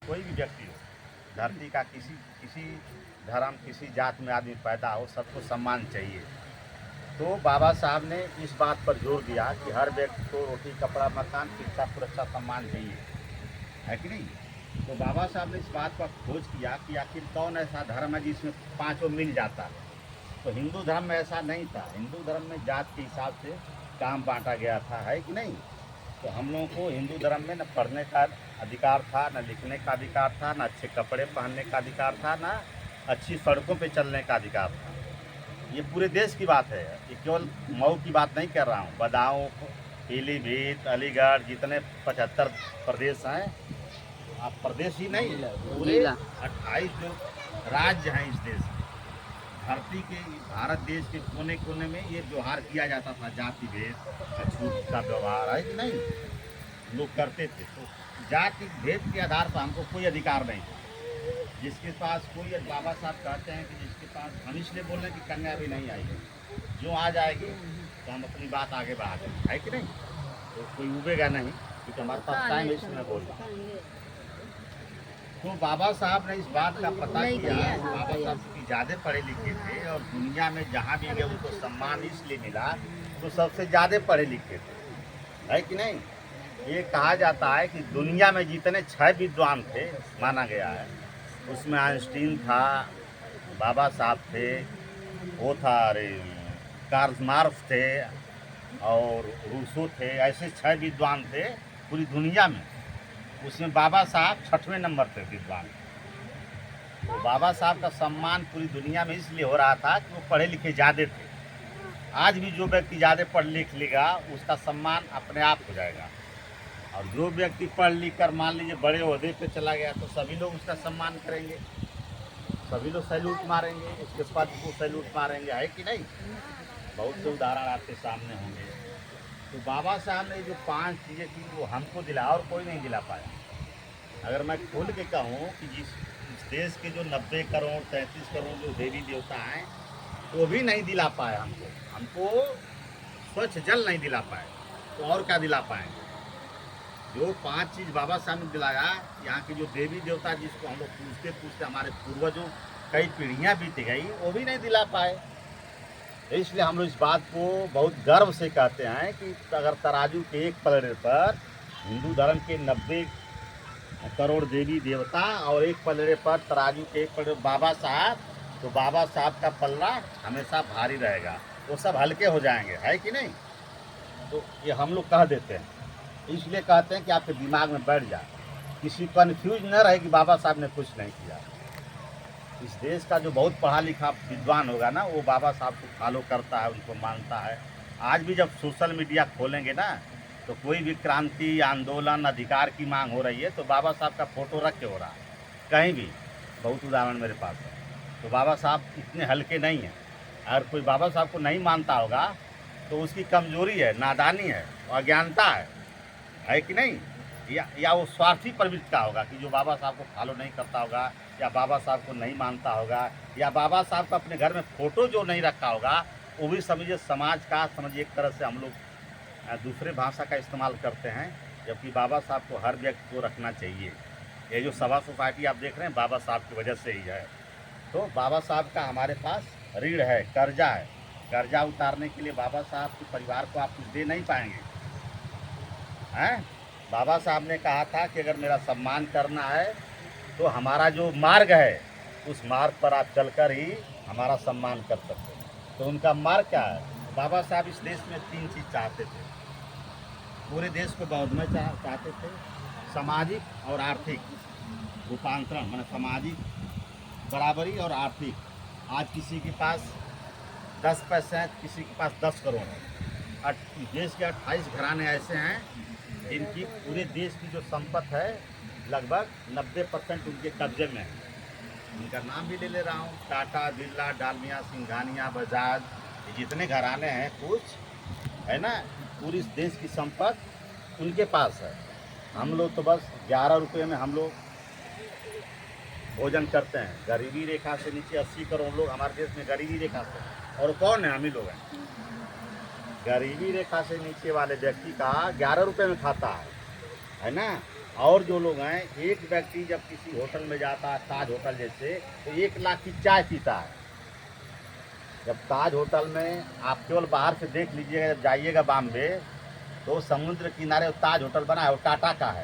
कोई भी व्यक्ति हो, धरती का किसी किसी धर्म किसी जात में आदमी पैदा हो, सबको सम्मान चाहिए। तो बाबा साहब ने इस बात पर जोर दिया कि हर व्यक्ति को रोटी कपड़ा मकान शिक्षा सुरक्षा सम्मान चाहिए, है कि नहीं। तो बाबा साहब ने इस बात पर खोज किया कि आखिर कौन ऐसा धर्म है जिसमें पांचों मिल जाता है। तो हिंदू धर्म में ऐसा नहीं था। हिंदू धर्म में जात के हिसाब से काम बांटा गया था, है कि नहीं। तो हम लोगों को हिंदू धर्म में न पढ़ने का अधिकार था, न लिखने का अधिकार था, न अच्छे कपड़े पहनने का अधिकार था, न अच्छी सड़कों पे चलने का अधिकार था। ये पूरे देश की बात है, ये केवल मऊ की बात नहीं कर रहा हूँ। बदाऊं, पीलीभीत, अलीगढ़, जितने 75 प्रदेश हैं, आप प्रदेश ही नहीं, पूरे 28 जो राज्य हैं इस देश में, धरती के भारत देश के कोने कोने में ये व्यवहार किया जाता था, जाति भेद छूत का व्यवहार, है कि नहीं, लोग करते थे। तो जाति भेद के आधार पर हमको कोई अधिकार नहीं था। जिसके पास कोई, बाबा साहब कहते हैं कि जिसके पास, हम इसलिए बोल रहे हैं कि कन्या भी नहीं आई है, जो आ जाएगी तो हम अपनी बात आगे बढ़ा देंगे, है कि नहीं। तो कोई उबेगा नहीं, क्योंकि हमारे पास टाइम है, इसमें बोल रहा हूँ। तो बाबा साहब ने इस बात का पता किया। बाबा साहब की ज़्यादा पढ़े लिखे थे और दुनिया में जहाँ भी गए उनको सम्मान इसलिए मिला तो सबसे ज़्यादा पढ़े लिखे थे, है कि नहीं। ये कहा जाता है कि दुनिया में जितने 6 विद्वान थे माना गया है, उसमें आइंस्टीन था, बाबा साहब थे, वो था अरे कार्ल मार्क्स थे और रूसो थे। ऐसे 6 विद्वान थे पूरी दुनिया में, उसमें बाबा साहब 6वें नंबर पे विद्वान। तो बाबा साहब का सम्मान पूरी दुनिया में इसलिए हो रहा था कि वो पढ़े लिखे ज़्यादा थे। आज भी जो व्यक्ति ज़्यादा पढ़ लिख लेगा उसका सम्मान अपने आप हो जाएगा, और जो व्यक्ति पढ़ लिख कर मान लीजिए बड़े ओहदे पे चला गया तो सभी लोग उसका सम्मान करेंगे, सभी लोग सैल्यूट मारेंगे, उसके बाद को सैल्यूट मारेंगे, है कि नहीं। बहुत से उदाहरण आपके सामने होंगे। तो बाबा साहब ने जो 5 चीज़ें थी वो हमको दिला और कोई नहीं दिला पाया। अगर मैं खोल के कहूँ कि जिस देश के जो 90 करोड़ 33 करोड़ जो देवी देवता हैं वो भी नहीं दिला पाए हमको स्वच्छ जल नहीं दिला पाए, तो और क्या दिला पाएंगे। जो 5 चीज़ बाबा साहब ने दिलाया, यहाँ की जो देवी देवता जिसको हम लोग पूछते पूछते हमारे पूर्वजों कई पीढ़ियाँ बीत गई, वो भी नहीं दिला पाए। इसलिए हम लोग इस बात को बहुत गर्व से कहते हैं कि अगर तराजू के एक पलड़े पर हिंदू धर्म के 90 करोड़ देवी देवता और एक पलड़े पर तराजू के एक पलड़े बाबा साहब, तो बाबा साहब का पल्ला हमेशा भारी रहेगा, वो सब हल्के हो जाएंगे, है कि नहीं। तो ये हम लोग कह देते हैं, इसलिए कहते हैं कि आपके दिमाग में बैठ जाए, किसी कन्फ्यूज न रहे कि बाबा साहब ने कुछ नहीं किया। इस देश का जो बहुत पढ़ा लिखा विद्वान होगा ना, वो बाबा साहब को फॉलो करता है, उनको मानता है। आज भी जब सोशल मीडिया खोलेंगे ना, तो कोई भी क्रांति आंदोलन अधिकार की मांग हो रही है तो बाबा साहब का फोटो रख के हो रहा है, कहीं भी। बहुत उदाहरण मेरे पास है। तो बाबा साहब इतने हल्के नहीं हैं। अगर कोई बाबा साहब को नहीं मानता होगा तो उसकी कमजोरी है, नादानी है, अज्ञानता है कि नहीं। या वो स्वार्थी प्रवृत्ति का होगा कि जो बाबा साहब को फॉलो नहीं करता होगा, या बाबा साहब को नहीं मानता होगा, या बाबा साहब का अपने घर में फ़ोटो जो नहीं रखा होगा, वो भी समझिए समाज का, समझिए एक तरह से हम लोग दूसरे भाषा का इस्तेमाल करते हैं, जबकि बाबा साहब को हर व्यक्ति को रखना चाहिए। ये जो सभा सोसाइटी आप देख रहे हैं बाबा साहब की वजह से ही है। तो बाबा साहब का हमारे पास ऋण है, कर्जा है। कर्जा उतारने के लिए बाबा साहब के परिवार को आप कुछ दे नहीं पाएंगे, हैं। बाबा साहब ने कहा था कि अगर मेरा सम्मान करना है तो हमारा जो मार्ग है उस मार्ग पर आप चलकर ही हमारा सम्मान कर सकते हैं। तो उनका मार्ग क्या है। बाबा साहब इस देश में 3 चीज़ चाहते थे। पूरे देश को बौद्धमय चाहते थे, सामाजिक और आर्थिक रूपांतरण, माने सामाजिक बराबरी और आर्थिक। आज किसी के पास 10 पैसे हैं, किसी के पास 10 करोड़ है। देश के 28 घराने ऐसे हैं जिनकी पूरे देश की जो संपत्ति है लगभग 90% उनके कब्जे में है। उनका नाम भी ले रहा हूँ, टाटा, बिरला, डालमिया, सिंघानिया, बजाज, ये जितने घराने हैं कुछ है ना, पूरी देश की संपत्ति उनके पास है। हम लोग तो बस 11 रुपये में हम लोग भोजन करते हैं। गरीबी रेखा से नीचे 80 करोड़ लोग हमारे देश में गरीबी रेखा से, और कौन है, हम ही लोग हैं। गरीबी रेखा से नीचे वाले व्यक्ति का 11 रुपये में खाता है ना। और जो लोग हैं, एक व्यक्ति जब किसी होटल में जाता है, ताज होटल जैसे, तो 1 लाख की चाय पीता है। जब ताज होटल में आप केवल बाहर से देख लीजिएगा, जब जाइएगा बॉम्बे, तो समुद्र किनारे ताज होटल बना है, वो टाटा का है।